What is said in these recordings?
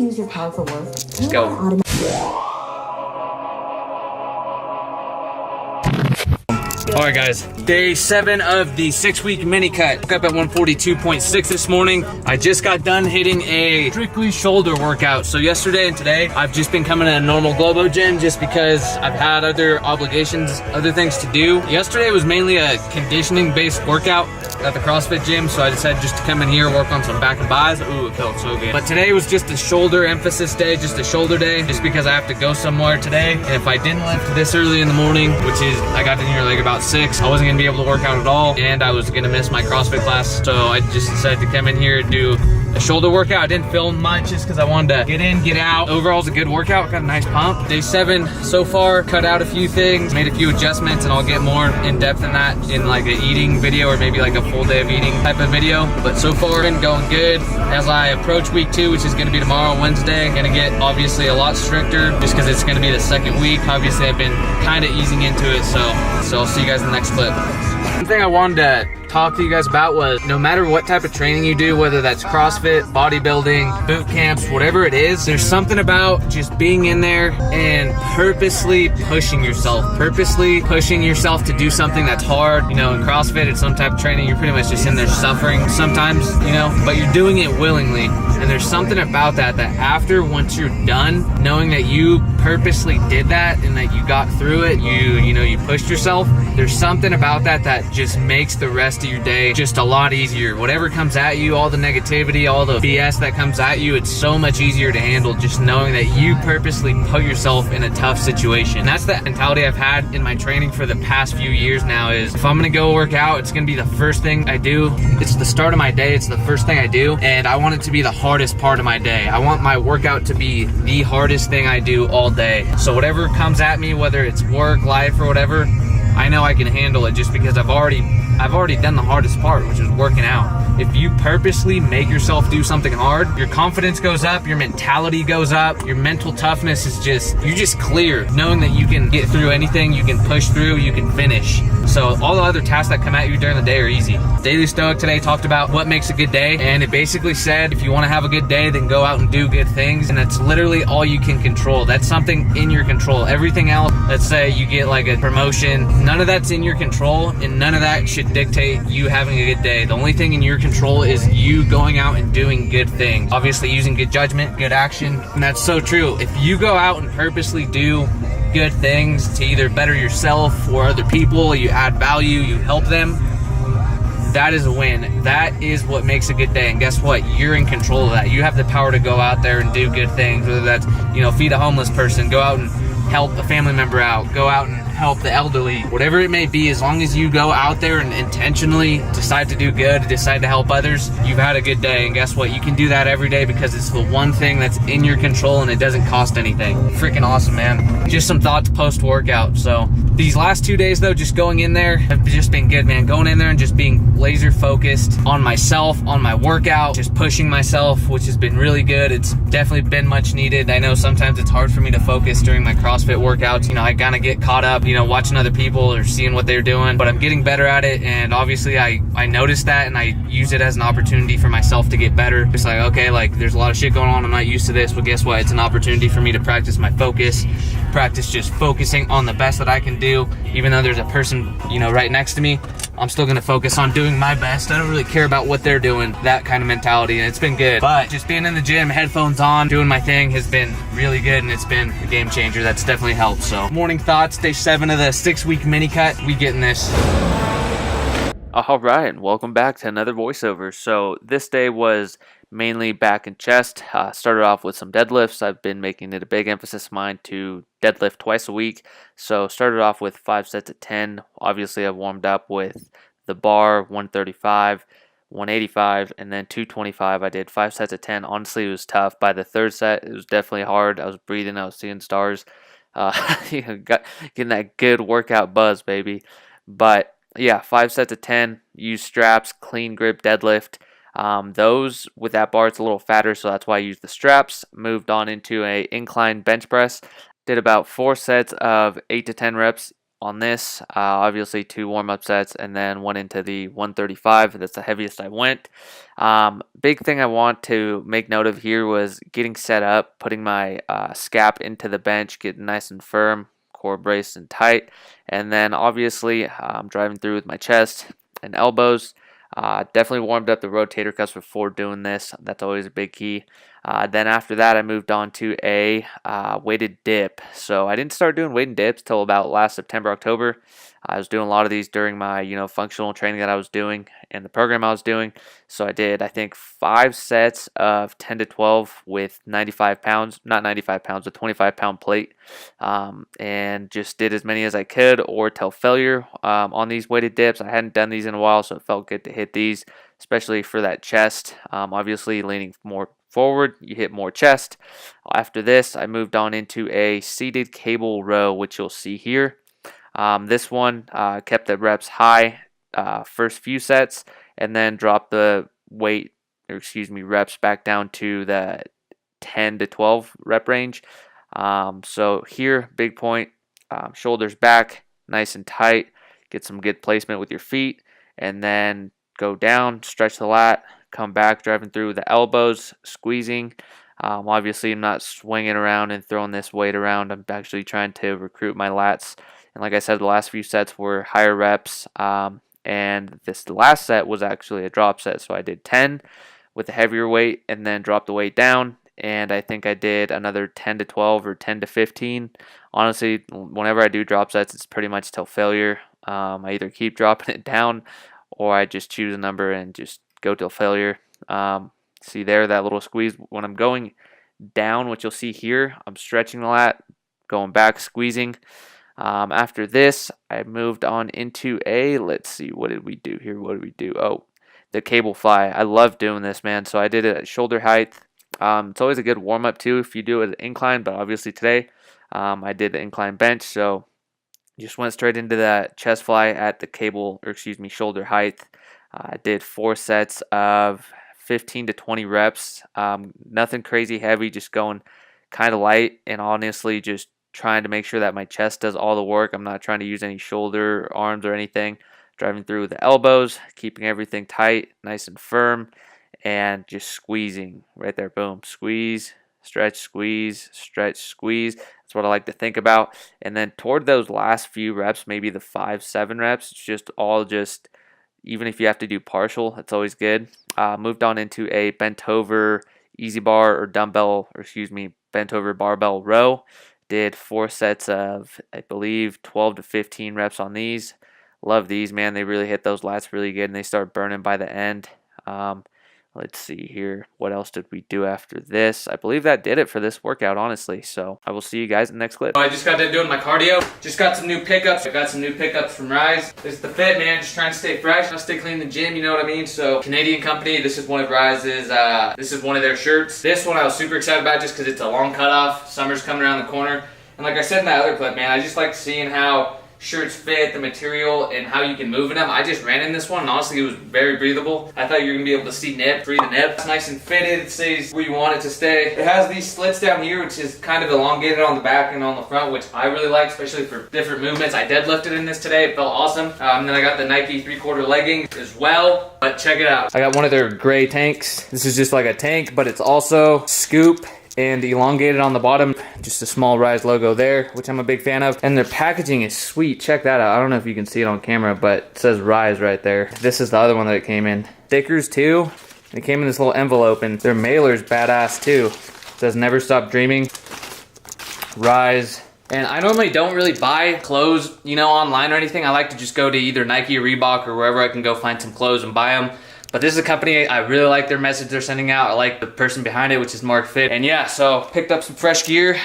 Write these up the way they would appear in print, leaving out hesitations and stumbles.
Use your power for work. Let's go. Alright guys, day 7 of the 6-week mini cut. Woke up at 142.6 this morning. I just got done hitting a strictly shoulder workout. So yesterday and today, I've just been coming to a normal Globo gym just because I've had other obligations, other things to do. Yesterday was mainly a conditioning based workout at the CrossFit gym, so I decided just to come in here, work on some back and buys. Ooh, it felt so good. But today was just a shoulder emphasis day, just a shoulder day, just because I have to go somewhere today. And if I didn't lift this early in the morning, which is, I got in here like about 6, I wasn't gonna be able to work out at all, and I was gonna miss my CrossFit class. So I just decided to come in here and do a shoulder workout. I didn't film much just because I wanted to get in, get out. Overall, it's a good workout, got a nice pump. Day 7 so far, cut out a few things, made a few adjustments, and I'll get more in depth in that in like an eating video or maybe like a full day of eating type of video. But so far, been going good. As I approach week 2, which is gonna be tomorrow, Wednesday, gonna get obviously a lot stricter just because it's gonna be the second week. Obviously, I've been kind of easing into it, so I'll see you guys in the next clip. One thing I wanted to talk to you guys about was no matter what type of training you do, whether that's CrossFit, bodybuilding, boot camps, whatever it is, there's something about just being in there and purposely pushing yourself to do something that's hard. You know, in CrossFit, it's some type of training, you're pretty much just in there suffering sometimes, you know, but you're doing it willingly. And there's something about that after, once you're done, knowing that you purposely did that and that you got through it, you know, you pushed yourself, there's something about that just makes the rest of your day just a lot easier. Whatever comes at you, all the negativity, all the BS that comes at you, it's so much easier to handle just knowing that you purposely put yourself in a tough situation. That's the mentality I've had in my training for the past few years now, is if I'm gonna go work out, it's gonna be the first thing I do. It's the start of my day, it's the first thing I do, and I want it to be the hardest part of my day. I want my workout to be the hardest thing I do all day. So whatever comes at me, whether it's work, life, or whatever, I know I can handle it just because I've already done the hardest part, which is working out. If you purposely make yourself do something hard, your confidence goes up, your mentality goes up, your mental toughness is you're just clear, knowing that you can get through anything, you can push through, you can finish. So all the other tasks that come at you during the day are easy. Daily Stoic today talked about what makes a good day, and it basically said if you want to have a good day, then go out and do good things, and that's literally all you can control. That's something in your control. Everything else, let's say you get like a promotion, none of that's in your control, and none of that should dictate you having a good day. The only thing in your control is you going out and doing good things. Obviously using good judgment, good action, and that's so true. If you go out and purposely do good things to either better yourself or other people, you add value, you help them, that is a win. That is what makes a good day. And guess what? You're in control of that. You have the power to go out there and do good things, whether that's, you know, feed a homeless person, go out and help a family member out, go out and help the elderly, whatever it may be. As long as you go out there and intentionally decide to do good, decide to help others, you've had a good day. And guess what? You can do that every day because it's the one thing that's in your control and it doesn't cost anything. Freaking awesome, man. Just some thoughts post-workout. So these last 2 days though, just going in there have just been good, man. Going in there and just being laser focused on myself, on my workout, just pushing myself, which has been really good. It's definitely been much needed. I know sometimes it's hard for me to focus during my CrossFit workouts. You know, I kind of get caught up, you know, watching other people or seeing what they're doing, but I'm getting better at it. And obviously I noticed that and I use it as an opportunity for myself to get better. It's like, okay, like there's a lot of shit going on. I'm not used to this, but guess what? It's an opportunity for me to practice my focus, practice just focusing on the best that I can do. Even though there's a person, you know, right next to me, I'm still gonna focus on doing my best. I don't really care about what they're doing, that kind of mentality, and it's been good. But just being in the gym, headphones on, doing my thing has been really good, and it's been a game changer. That's definitely helped. So morning thoughts, day 7 of the 6-week mini cut. We getting this. All right, and welcome back to another voiceover. So this day was mainly back and chest. Started off with some deadlifts. I've been making it a big emphasis of mine to deadlift twice a week. So started off with 5 sets of 10. Obviously, I warmed up with the bar, 135, 185, and then 225. I did 5 sets of 10. Honestly, it was tough. By the third set, it was definitely hard. I was breathing. I was seeing stars. Getting that good workout buzz, baby. But yeah, 5 sets of 10. Use straps, clean grip deadlift. Those with that bar, it's a little fatter, so that's why I used the straps. Moved on into a incline bench press. Did about 4 sets of 8 to 10 reps on this. Obviously 2 warm-up sets and then went into the 135. That's the heaviest I went. Big thing I want to make note of here was getting set up, putting my scap into the bench, getting nice and firm, core braced and tight, and then obviously I'm driving through with my chest and elbows. Definitely warmed up the rotator cuffs before doing this. That's always a big key. Then after that, I moved on to a weighted dip. So I didn't start doing weighted dips till about last September, October. I was doing a lot of these during my, functional training that I was doing and the program I was doing. So I did, I think, 5 sets of 10 to 12 with 95 pounds, not 95 pounds, a 25-pound plate, and just did as many as I could or till failure on these weighted dips. I hadn't done these in a while, so it felt good to hit these, especially for that chest. Obviously, leaning more forward, you hit more chest. After this, I moved on into a seated cable row, which you'll see here. This one kept the reps high first few sets, and then dropped the reps back down to the 10 to 12 rep range. So here, big point, shoulders back, nice and tight, get some good placement with your feet, and then go down, stretch the lat, come back, driving through the elbows, squeezing. Obviously, I'm not swinging around and throwing this weight around. I'm actually trying to recruit my lats. And like I said, the last few sets were higher reps. And this last set was actually a drop set. So I did 10 with a heavier weight and then dropped the weight down. And I think I did another 10 to 12 or 10 to 15. Honestly, whenever I do drop sets, it's pretty much till failure. I either keep dropping it down or I just choose a number and just go till failure. See there, that little squeeze. When I'm going down, what you'll see here, I'm stretching the lat, going back, squeezing. After this, I moved on into let's see, what did we do here? Oh, the cable fly. I love doing this, man. So I did it at shoulder height. It's always a good warm-up too if you do it at incline, but obviously today I did the incline bench, so just went straight into that chest fly at the shoulder height. I did 4 sets of 15 to 20 reps. Nothing crazy heavy, just going kind of light, and honestly just trying to make sure that my chest does all the work. I'm not trying to use any shoulder, arms, or anything. Driving through the elbows, keeping everything tight, nice and firm, and just squeezing right there. Boom. Squeeze, stretch, squeeze, stretch, squeeze. That's what I like to think about. And then toward those last few reps, maybe the 5-7 reps, it's just all even if you have to do partial, it's always good. Moved on into a bent over easy bar or bent over barbell row. Did 4 sets of, I believe, 12 to 15 reps on these. Love these, man. They really hit those lats really good, and they start burning by the end. Let's see here. What else did we do after this? I believe that did it for this workout, honestly. So I will see you guys in the next clip. I just got done doing my cardio. Just got some new pickups. I got some new pickups from Rise. This is the fit, man. Just trying to stay fresh. I'll stay clean in the gym, you know what I mean? So Canadian company. This is one of Rise's. This is one of their shirts. This one I was super excited about just because it's a long cutoff. Summer's coming around the corner. And like I said in that other clip, man, I just like seeing how shirts fit, the material, and how you can move in them. I just ran in this one, and honestly, it was very breathable. I thought you were going to be able to see nip, free the nip. It's nice and fitted. It stays where you want it to stay. It has these slits down here, which is kind of elongated on the back and on the front, which I really like, especially for different movements. I deadlifted in this today. It felt awesome. Then I got the Nike 3/4 leggings as well, but check it out. I got one of their gray tanks. This is just like a tank, but it's also scoop and elongated on the bottom. Just a small Rise logo there, which I'm a big fan of. And their packaging is sweet. Check that out. I don't know if you can see it on camera, but it says Rise right there. This is the other one that it came in. Stickers too. It came in this little envelope, and their mailer's badass too. It says Never Stop Dreaming, Rise. And I normally don't really buy clothes, online or anything. I like to just go to either Nike or Reebok or wherever I can go find some clothes and buy them. But this is a company, I really like their message they're sending out. I like the person behind it, which is Mark Fit. And yeah, so picked up some fresh gear.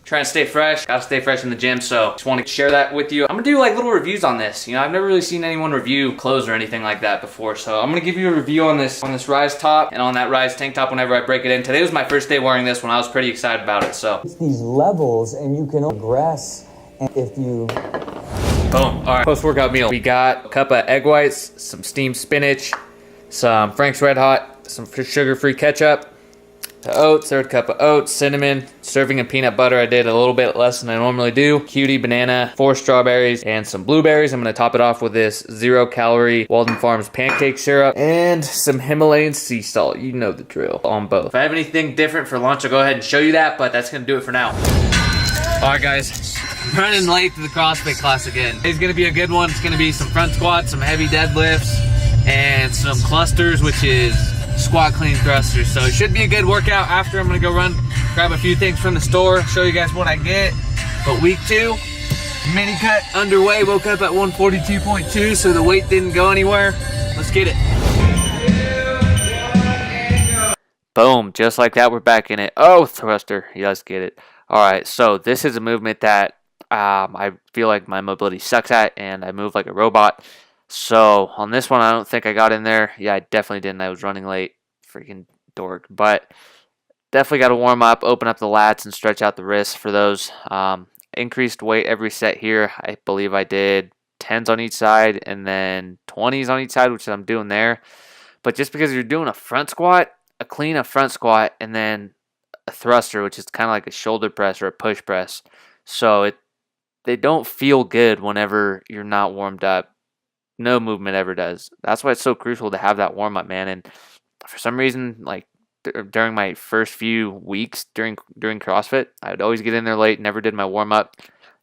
Trying to stay fresh. Gotta stay fresh in the gym, so just want to share that with you. I'm gonna do like little reviews on this. I've never really seen anyone review clothes or anything like that before. So I'm gonna give you a review on this Rise top and on that Rise tank top whenever I break it in. Today was my first day wearing this one. I was pretty excited about it, so. It's these levels and you can progress if you... Boom, all right, post-workout meal. We got a cup of egg whites, some steamed spinach, some Frank's Red Hot, some sugar-free ketchup, to oats, third cup of oats, cinnamon, serving of peanut butter. I did a little bit less than I normally do. Cutie banana, 4 strawberries, and some blueberries. I'm gonna top it off with this 0-calorie Walden Farms pancake syrup and some Himalayan sea salt. You know the drill on both. If I have anything different for lunch, I'll go ahead and show you that, but that's gonna do it for now. All right, guys. Running late to the CrossFit class again. It's gonna be a good one. It's gonna be some front squats, some heavy deadlifts, and some clusters, which is squat clean thrusters. So it should be a good workout. After, I'm gonna go run, grab a few things from the store, show you guys what I get. But week 2, mini cut underway. Woke up at 142.2, so the weight didn't go anywhere. Let's get it. Boom, just like that, we're back in it. Oh, thruster, let's get it. All right, so this is a movement that I feel like my mobility sucks at, and I move like a robot. So on this one, I don't think I got in there. Yeah, I definitely didn't. I was running late, freaking dork. But definitely got to warm up, open up the lats, and stretch out the wrists for those. Increased weight every set here. I believe I did 10s on each side and then 20s on each side, which I'm doing there. But just because you're doing a front squat, a front squat, and then a thruster, which is kind of like a shoulder press or a push press. So they don't feel good whenever you're not warmed up. No movement ever does. That's why it's so crucial to have that warm up, man. And for some reason, like during my first few weeks during CrossFit, I would always get in there late, never did my warm up.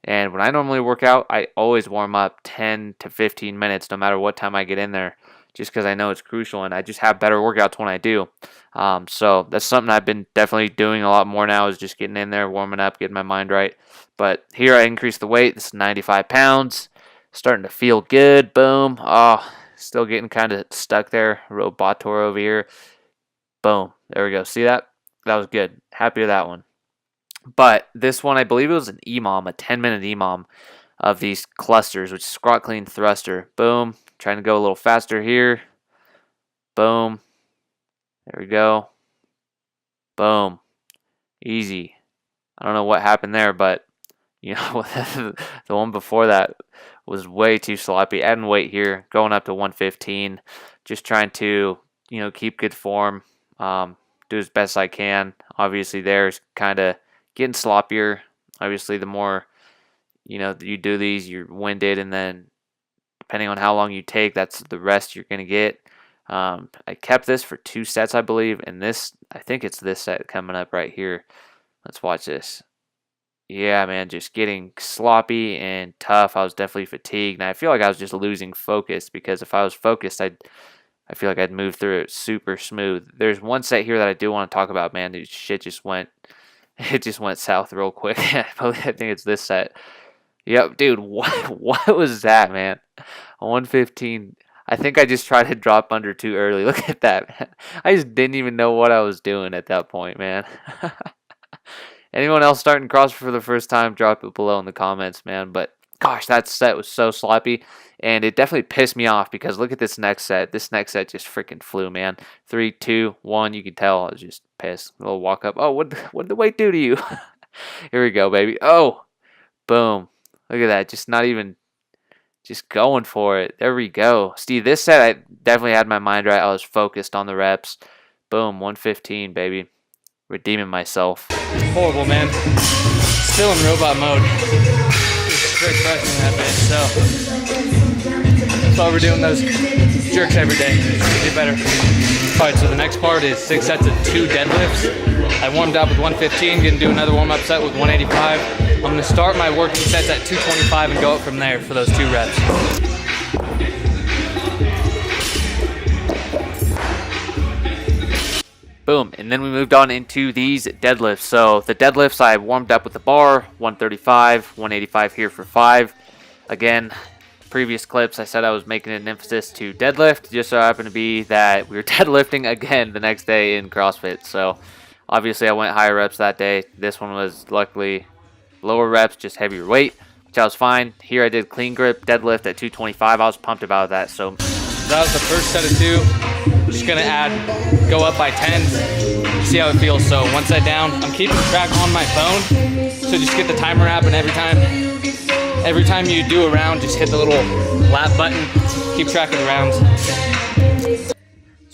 And when I normally work out, I always warm up 10 to 15 minutes no matter what time I get in there, just because I know it's crucial, and I just have better workouts when I do. So that's something I've been definitely doing a lot more now, is just getting in there, warming up, getting my mind right. But here I increased the weight. This is 95 pounds. Starting to feel good. Boom. Oh, still getting kind of stuck there. Robotor over here. Boom. There we go. See that? That was good. Happy with that one. But this one, I believe it was an EMOM, a 10-minute EMOM of these clusters, which is squat clean thruster. Boom. Trying to go a little faster here. Boom. There we go. Boom. Easy. I don't know what happened there, but you know, the one before that was way too sloppy. Adding weight here, going up to 115. Just trying to, you know, keep good form. Do as best I can. Obviously, there's kind of getting sloppier. Obviously, the more, you know, you do these, you're winded, and then depending on how long you take, that's the rest you're going to get. I kept this for 2 sets, I believe, and this, I think it's this set coming up right here. Let's watch this. Yeah, man, just getting sloppy and tough. I was definitely fatigued, and I feel like I was just losing focus, because if I was focused, I feel like I'd move through it super smooth. There's one set here that I do want to talk about, man. Dude, shit just went, it just went south real quick. I think it's this set. Yep, dude, what was that, man? 115. I think I just tried to drop under too early. Look at that, man. I just didn't even know what I was doing at that point, man. Anyone else starting CrossFit for the first time, drop it below in the comments, man. But gosh, that set was so sloppy, and it definitely pissed me off, because look at this next set. This next set just freaking flew, man. 3, 2, 1. You could tell I was just pissed. A little walk up. Oh, what did the weight do to you? Here we go, baby. Oh, boom. Look at that. Just not even, just going for it. There we go. See, this set, I definitely had my mind right. I was focused on the reps. Boom, 115, baby. Redeeming myself. Horrible, man. Still in robot mode. Just straight pressing that bitch, so that's why we're doing those jerks every day. To get better. Alright, so the next part is 6 sets of 2 deadlifts. I warmed up with 115, gonna do another warm-up set with 185. I'm gonna start my working sets at 225 and go up from there for those 2 reps. Boom, and then we moved on into these deadlifts. So the deadlifts, I warmed up with the bar, 135, 185 here for 5. Again, previous clips, I said I was making an emphasis to deadlift. Just so happened to be that we were deadlifting again the next day in CrossFit. So obviously I went higher reps that day. This one was luckily lower reps, just heavier weight, which I was fine. Here I did clean grip deadlift at 225. I was pumped about that. So that was the first set of 2. I'm just gonna go up by 10, see how it feels. So one set down, I'm keeping track on my phone. So just get the timer app, and every time you do a round, just hit the little lap button, keep track of the rounds.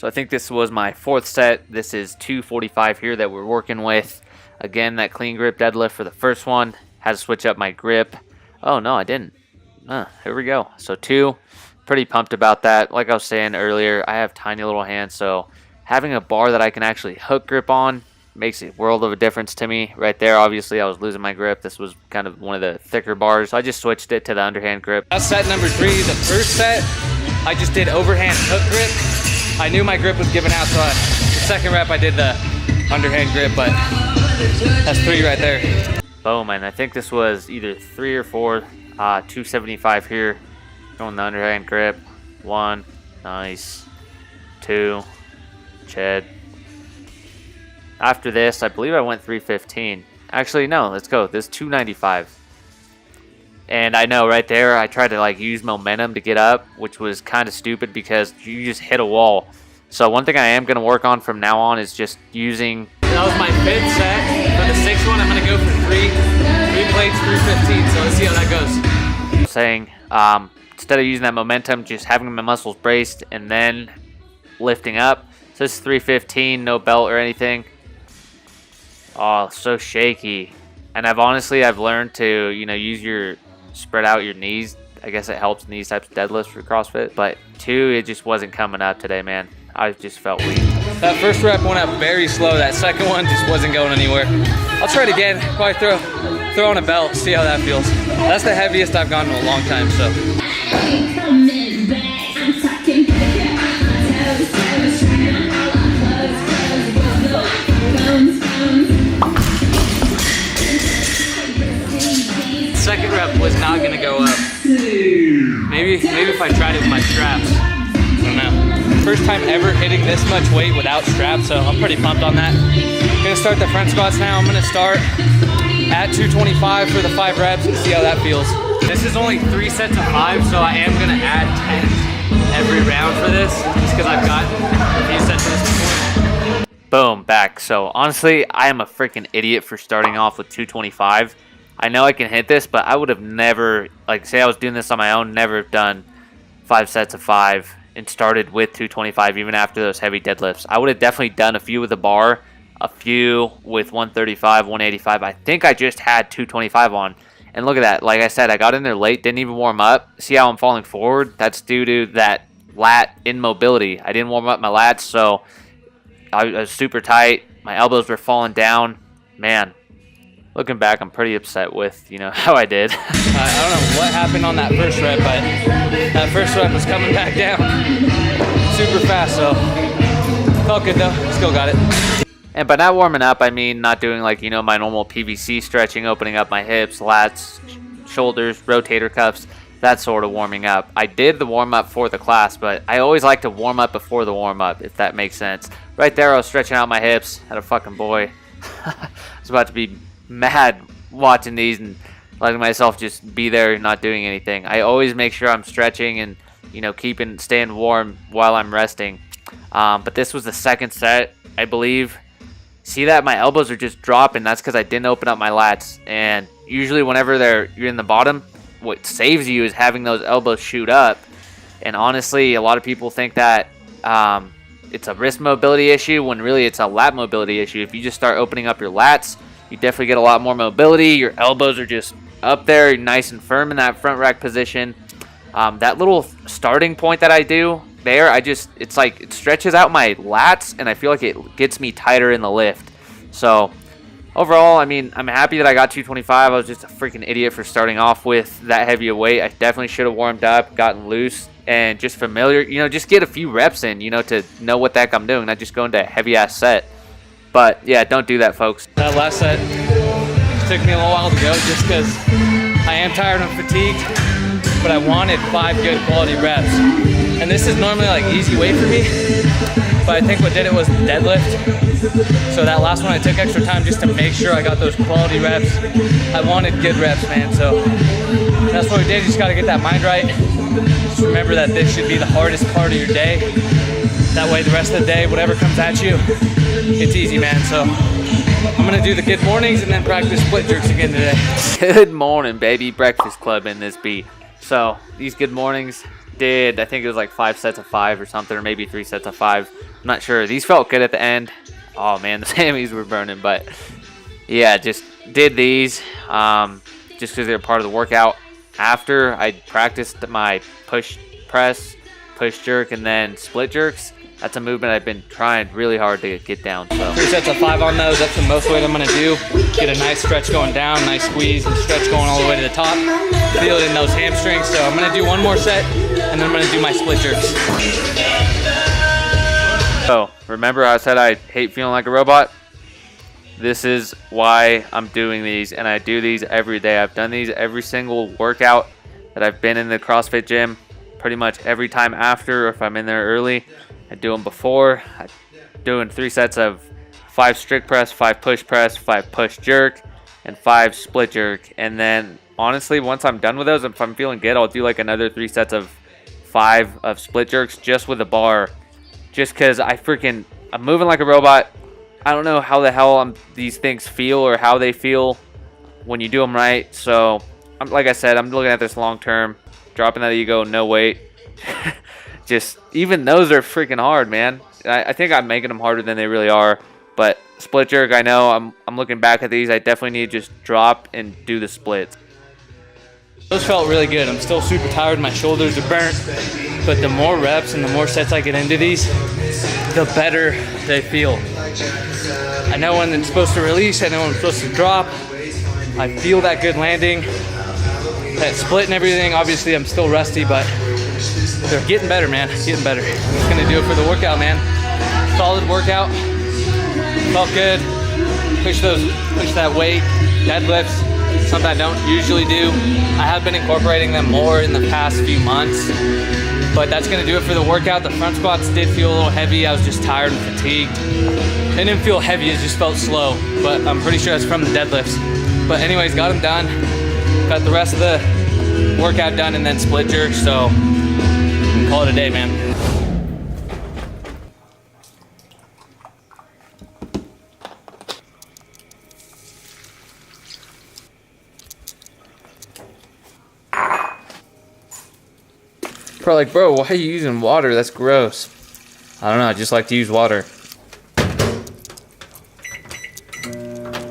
So I think this was my 4th set. This is 245 here that we're working with. Again, that clean grip deadlift for the first one. Had to switch up my grip. Oh, no, I didn't. Here we go. So 2. Pretty pumped about that. Like I was saying earlier, I have tiny little hands, so having a bar that I can actually hook grip on makes a world of a difference to me. Right there, obviously, I was losing my grip. This was kind of one of the thicker bars, so I just switched it to the underhand grip. That's set number 3. The first set, I just did overhand hook grip. I knew my grip was giving out, so the second rep I did the underhand grip, but that's 3 right there. Boom, and I think this was either 3 or 4, 275 here. Going the underhand grip. 1, nice. 2, Ched. After this, I believe I went 315. Actually, no, let's go. This is 295. And I know right there, I tried to like use momentum to get up, which was kind of stupid because you just hit a wall. So one thing I am going to work on from now on is just using... That was my 5th set. For the 6th one, I'm going to go for 3 plates, 315. So let's see how that goes. Saying, instead of using that momentum, just having my muscles braced and then lifting up. So this is 315, no belt or anything. Oh, so shaky. And I've learned to, spread out your knees. I guess it helps in these types of deadlifts for CrossFit. But 2, it just wasn't coming up today, man. I just felt weak. That first rep went up very slow. That second one just wasn't going anywhere. I'll try it again. Probably throw on a belt, see how that feels. That's the heaviest I've gone in a long time, so. Second rep was not gonna go up. Maybe if I tried it with my straps. I don't know. First time ever hitting this much weight without straps, so I'm pretty pumped on that. Gonna start the front squats now. I'm gonna start at 225 for the 5 reps and see how that feels. This is only 3 sets of 5, so I am gonna add 10 every round for this, just because I've got a few sets of this before. Boom, back. So honestly, I am a freaking idiot for starting off with 225. I know I can hit this, but I would have never, like say I was doing this on my own, never done 5 sets of 5 and started with 225 even after those heavy deadlifts. I would have definitely done a few with the bar, a few with 135, 185. I think I just had 225 on. And look at that. Like I said, I got in there late, didn't even warm up. See how I'm falling forward? That's due to that lat immobility. I didn't warm up my lats, so I was super tight. My elbows were falling down. Man, looking back, I'm pretty upset with, how I did. I don't know what happened on that first rep, but that first rep was coming back down super fast, so felt good though. Still got it. And by not warming up, I mean not doing like, my normal PVC stretching, opening up my hips, lats, shoulders, rotator cuffs, that sort of warming up. I did the warm up for the class, but I always like to warm up before the warm up, if that makes sense. Right there, I was stretching out my hips. Had a fucking boy. I was about to be mad watching these and letting myself just be there not doing anything. I always make sure I'm stretching and staying warm while I'm resting. But this was the 2nd set, I believe. See that my elbows are just dropping? That's because I didn't open up my lats. And usually whenever you're in the bottom, what saves you is having those elbows shoot up. And honestly, a lot of people think that it's a wrist mobility issue when really it's a lat mobility issue. If you just start opening up your lats, you definitely get a lot more mobility. Your elbows are just up there, nice and firm in that front rack position. That little starting point that I do there, it's like it stretches out my lats, and I feel like it gets me tighter in the lift. So overall, I mean, I'm happy that I got 225. I was just a freaking idiot for starting off with that heavy a weight. I definitely should have warmed up, gotten loose, and just familiar, just get a few reps in, to know what the heck I'm doing, not just go into a heavy ass set. But yeah, don't do that, folks. That last set took me a little while to go just because I am tired and fatigued, but I wanted 5 good quality reps. And this is normally like easy weight for me, but I think what did it was the deadlift. So that last one I took extra time just to make sure I got those quality reps. I wanted good reps, man, so that's what we did. You just gotta get that mind right. Just remember that this should be the hardest part of your day. That way the rest of the day, whatever comes at you, it's easy, man. So I'm gonna do the good mornings and then practice split jerks again today. Good morning, baby. Breakfast club in this beat. So these good mornings, did, I think it was like 5 sets of 5 or something, or maybe 3 sets of 5. I'm not sure. These felt good at the end. Oh man, the hammies were burning, but yeah, just did these just because they're part of the workout. After I practiced my push press, push jerk, and then split jerks. That's a movement I've been trying really hard to get down. So 3 sets of 5 on those. That's the most weight I'm gonna do. Get a nice stretch going down, nice squeeze and stretch going all the way to the top. Feel it in those hamstrings. So I'm gonna do 1 more set and then I'm gonna do my split jerks. So remember I said I hate feeling like a robot? This is why I'm doing these, and I do these every day. I've done these every single workout that I've been in the CrossFit gym, pretty much every time after, or if I'm in there early. I do them before. I'm doing 3 sets of 5 strict press, 5 push press, 5 push jerk, and 5 split jerk. And then honestly, once I'm done with those, if I'm feeling good, I'll do like another 3 sets of 5 of split jerks just with a bar, just because I'm moving like a robot. I don't know how the hell these things feel or how they feel when you do them right. So like I said, I'm looking at this long term, dropping that ego, no weight. Just even those are freaking hard, man. I think I'm making them harder than they really are. But split jerk, I know I'm looking back at these. I definitely need to just drop and do the splits. Those felt really good. I'm still super tired. My shoulders are burnt. But the more reps and the more sets I get into these, the better they feel. I know when it's supposed to release. I know when I'm supposed to drop. I feel that good landing. That split and everything. Obviously, I'm still rusty, but they're getting better, man. Getting better. I'm just gonna do it for the workout, man. Solid workout. Felt good. Push that weight. Deadlifts. Something I don't usually do. I have been incorporating them more in the past few months, but that's gonna do it for the workout. The front squats did feel a little heavy. I was just tired and fatigued. It didn't feel heavy, it just felt slow, but I'm pretty sure it's from the deadlifts. But anyways, got them done. Got the rest of the workout done and then split jerks, so we can call it a day, man. Probably like, bro, why are you using water? That's gross. I don't know, I just like to use water.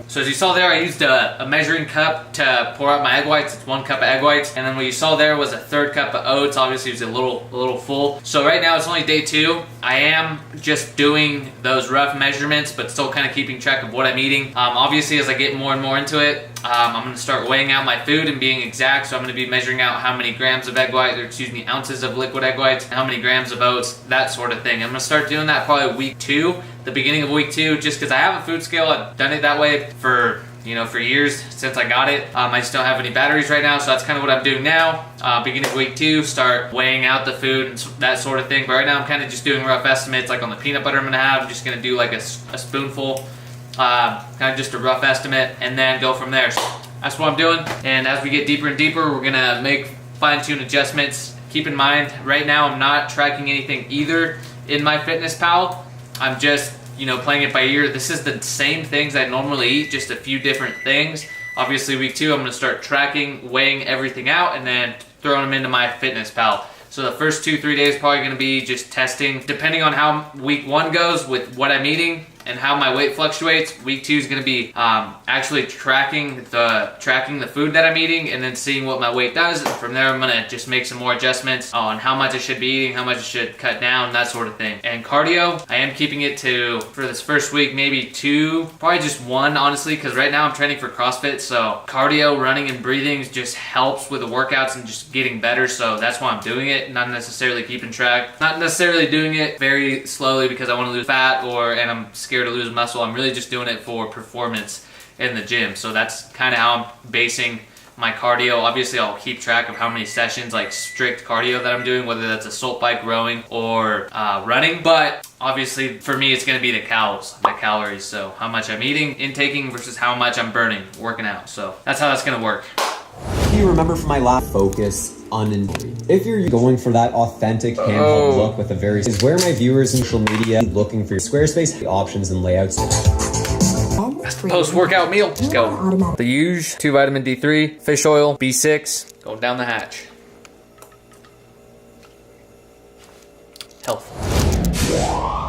So as you saw there, I used a measuring cup to pour out my egg whites. It's 1 cup of egg whites. And then what you saw there was a 1/3 cup of oats. Obviously it was a little full. So right now it's only day 2. I am just doing those rough measurements, but still kind of keeping track of what I'm eating. Obviously as I get more and more into it, I'm gonna start weighing out my food and being exact. So I'm gonna be measuring out how many grams of egg white, or excuse me, ounces of liquid egg whites, how many grams of oats, that sort of thing. I'm gonna start doing that probably week 2, the beginning of week 2, just because I have a food scale. I've done it that way for years since I got it. I just don't have any batteries right now, so that's kind of what I'm doing now. Beginning of week 2, start weighing out the food and that sort of thing. But right now I'm kind of just doing rough estimates, like on the peanut butter I'm gonna have. I'm just gonna do like a spoonful, kind of just a rough estimate, and then go from there. So that's what I'm doing. And as we get deeper and deeper, we're gonna make fine-tune adjustments. Keep in mind, right now I'm not tracking anything either in my Fitness Pal. I'm just playing it by ear. This is the same things I normally eat, just a few different things. Obviously week 2, I'm gonna start tracking, weighing everything out, and then throwing them into my Fitness Pal. So the first 2-3 days probably gonna be just testing, depending on how week 1 goes with what I'm eating and how my weight fluctuates. Week 2 is gonna be actually tracking the food that I'm eating, and then seeing what my weight does. And from there, I'm gonna just make some more adjustments on how much I should be eating, how much I should cut down, that sort of thing. And cardio, I am keeping it to, for this first week, maybe 2, probably just 1, honestly, because right now I'm training for CrossFit. So cardio, running and breathing just helps with the workouts and just getting better. So that's why I'm doing it, not necessarily keeping track, not necessarily doing it very slowly because I want to lose fat and I'm scared to lose muscle. I'm really just doing it for performance in the gym. So that's kind of how I'm basing my cardio. Obviously I'll keep track of how many sessions, like strict cardio, that I'm doing, whether that's assault bike, rowing, or running. But obviously for me it's going to be the calories. So how much I'm eating, intaking, versus how much I'm burning working out. So that's how that's going to work. Do you remember from my last focus on injury? If you're going for that authentic handheld look with a very is where my viewers in social media looking for Squarespace options and layouts. Post-workout meal, just go. The Huge, 2 vitamin D3, fish oil, B6, going down the hatch. health.